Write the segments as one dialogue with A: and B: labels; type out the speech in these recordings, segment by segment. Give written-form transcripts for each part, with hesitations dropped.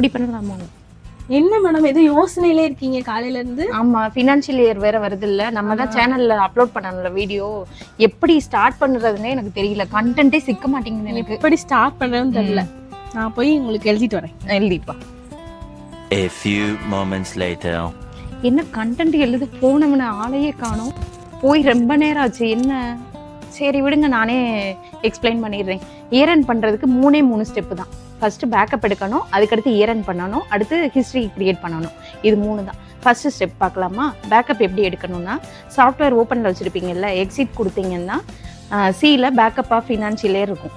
A: இப்படி பண்ணலாமா?
B: என்ன மேடம் எதுவும் யோசனையிலே இருக்கீங்க காலையில இருந்து?
A: ஆமா, ஃபினான்ஷியல் இயர் வேற வருது இல்ல, நம்ம தான் சேனல்ல அப்லோட் பண்ணல வீடியோ. எப்படி ஸ்டார்ட் பண்றதுன்னே எனக்கு தெரியல, கண்டென்ட்டே சிக்க மாட்டேங்குது எனக்கு.
B: எப்படி ஸ்டார்ட் பண்றதுன்னு தெரியல. நான் போய் உங்களுக்கு எழுதிட்டு வரேன்.
A: எழுதிப்பா.
C: A few moments later.
A: என்ன கண்டென்ட் எழுத போனவன ஆளையே காணோம், போய் ரொம்ப நேரம் ஆச்சு. என்ன, சரி விடுங்க, நானே எக்ஸ்பிளைன் பண்ணிடுறேன். இயர் எண்ட் பண்றதுக்கு 3 ஸ்டெப்பு தான். ஃபர்ஸ்ட் பேக்கப் எடுக்கணும், அதுக்கடுத்து இயர் எண்ட் பண்ணணும், அடுத்து ஹிஸ்ட்ரி கிரியேட் பண்ணணும். இது 3 தான். ஃபர்ஸ்ட் ஸ்டெப் பார்க்கலாமா? பேக்கப் எப்படி எடுக்கணும்னா, சாஃப்ட்வேர் ஓப்பனில் வச்சுருப்பீங்கல்ல, எக்ஸிட் கொடுத்தீங்கன்னா சியில் பேக்கப் ஆஃப் ஃபினான்ஷியல் இயர் இருக்கும்.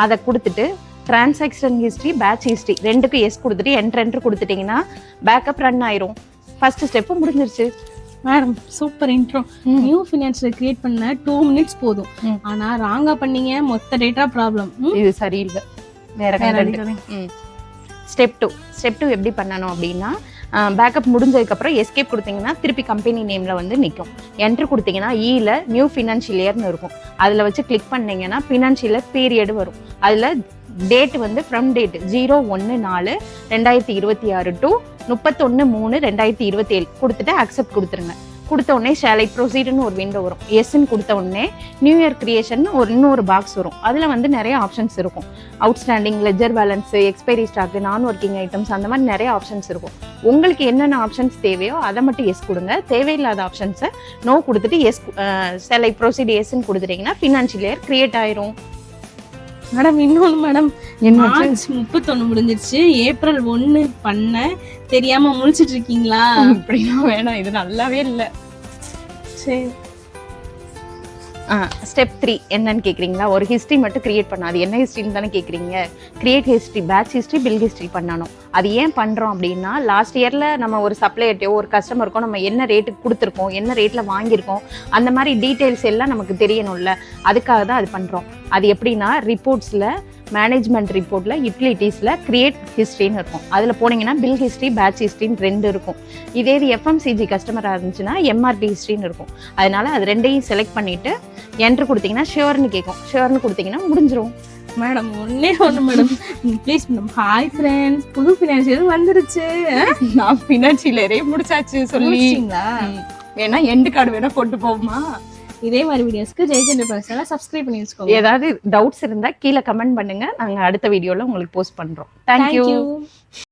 A: அதை கொடுத்துட்டு டிரான்சாக்ஷன் ஹிஸ்ட்ரி, பேட்ச் ஹிஸ்ட்ரி ரெண்டுக்கும் எஸ் கொடுத்துட்டு என்ட்ரு கொடுத்துட்டிங்கன்னா பேக்கப் ரன் ஆயிரும். ஃபர்ஸ்ட் ஸ்டெப்பு முடிஞ்சிருச்சு.
B: Madam super intro. New financial create பண்ண 2 மினிட்ஸ் போதும். ஆனா ராங்கா பண்ணீங்க, மொத்த டேட்டா ப்ராப்ளம்.
A: இது சரியில்லை, வேற ஸ்டெப் 2 எப்படி பண்ணணும் அப்படின்னா, பேக்கப் முடிஞ்சதுக்கப்புறம் எஸ்கேப் கொடுத்தீங்கன்னா திருப்பி கம்பெனி நேமில் வந்து நிற்கும். என்ட்ரு கொடுத்தீங்கன்னா ஈல நியூ ஃபினான்ஷியல் இயர்னு இருக்கும். அதில் வச்சு கிளிக் பண்ணிங்கன்னா ஃபினான்ஷியல் இயர் பீரியடு வரும். அதில் டேட் வந்து ஃப்ரம் டேட் 01/4/2026 டு 31/3/2027 கொடுத்துட்டு அக்செப்ட் கொடுத்துருங்க. கொடுத்த உடனே ஷேலை ப்ரொசீடுன்னு ஒரு விண்டோ வரும். எஸ்ன்னு கொடுத்த உடனே நியூ இயர் கிரியேஷன் இன்னொரு பாக்ஸ் வரும். அதில் வந்து நிறைய ஆப்ஷன்ஸ் இருக்கும். Outstanding, ledger balance, expiry stock, நான் ஒர்க்கிங் ஐட்டம்ஸ், அந்த மாதிரி நிறைய ஆப்ஷன்ஸ் இருக்கும். உங்களுக்கு என்னென்ன ஆப்ஷன்ஸ் தேவையோ அதை மட்டும் எஸ் கொடுங்க. தேவையில்லாத ஆப்ஷன்ஸை நோ கொடுத்துட்டு எஸ் ஷேலை ப்ரொசீடு எஸ்ன்னு கொடுத்துட்டீங்கன்னா ஃபினான்ஷியல் இயர் கிரியேட் ஆயிரும்.
B: மேடம் இன்னொன்று மேடம், மார்ச் 31 முடிஞ்சிருச்சு, ஏப்ரல் 1 பண்ண தெரியாம முழிச்சிட்டு இருக்கீங்களா?
A: இப்படின்னா வேணாம், இது நல்லாவே இல்லை.
B: சரி,
A: ஸ்டெப் 3 என்னன்னு கேட்குறீங்களா? ஒரு ஹிஸ்ட்ரி மட்டும் கிரியேட் பண்ணணும். அது என்ன ஹிஸ்ட்ரின்னு தானே கேட்குறீங்க. Create history, patch history, bill history பண்ணணும். அது ஏன் பண்ணுறோம் அப்படின்னா, லாஸ்ட் இயரில் நம்ம ஒரு சப்ளையர்ட்டையோ ஒரு கஸ்டமருக்கோ நம்ம என்ன ரேட்டுக்கு கொடுத்துருக்கோம், என்ன ரேட்டில் வாங்கியிருக்கோம், அந்த மாதிரி டீட்டெயில்ஸ் எல்லாம் நமக்கு தெரியணும்ல, அதுக்காக தான் அது பண்ணுறோம். அது எப்படின்னா, ரிப்போர்ட்ஸில், மேனேஜ்மெண்ட் ரிப்போர்ட்டில், யூட்டிலிட்டிஸில் கிரியேட் ஹிஸ்ட்ரின்னு இருக்கும். அதில் போனீங்கன்னா பில் ஹிஸ்ட்ரி, பேட்ச் ஹிஸ்ட்ரின்னு 2 இருக்கும். இதே இது எஃப்எம்சிஜி கஸ்டமராக இருந்துச்சுன்னா எம்ஆர்பி ஹிஸ்ட்ரின்னு இருக்கும். அதனால அது 2ஐயும் செலக்ட் பண்ணிவிட்டு என்ட்ரு கொடுத்தீங்கன்னா ஷியோர்னு கேட்கும். ஷியோர்னு கொடுத்தீங்கன்னா முடிஞ்சிடும்.
B: மேடம் ஒன்று madam, please madam. Hi friends, புது ஃபினான்ஷியல் வந்துருச்சு.
A: நான் ஃபினான்ஷியல் இயரே முடிச்சாச்சு சொல்லிங்களா? வேணா எண்டு கார்டு வேணா போட்டு போகுமா?
B: இதே மாதிரி வீடியோஸ்க்கு ஜெயச்சந்திர பிரசாத் சப்ஸ்கிரைப் பண்ணி வச்சுக்கோங்க.
A: ஏதாவது டவுட்ஸ் இருந்தால் கீழே கமெண்ட் பண்ணுங்க, நாங்கள் அடுத்த வீடியோவில் உங்களுக்கு போஸ்ட் பண்ணுறோம். தேங்க்யூ.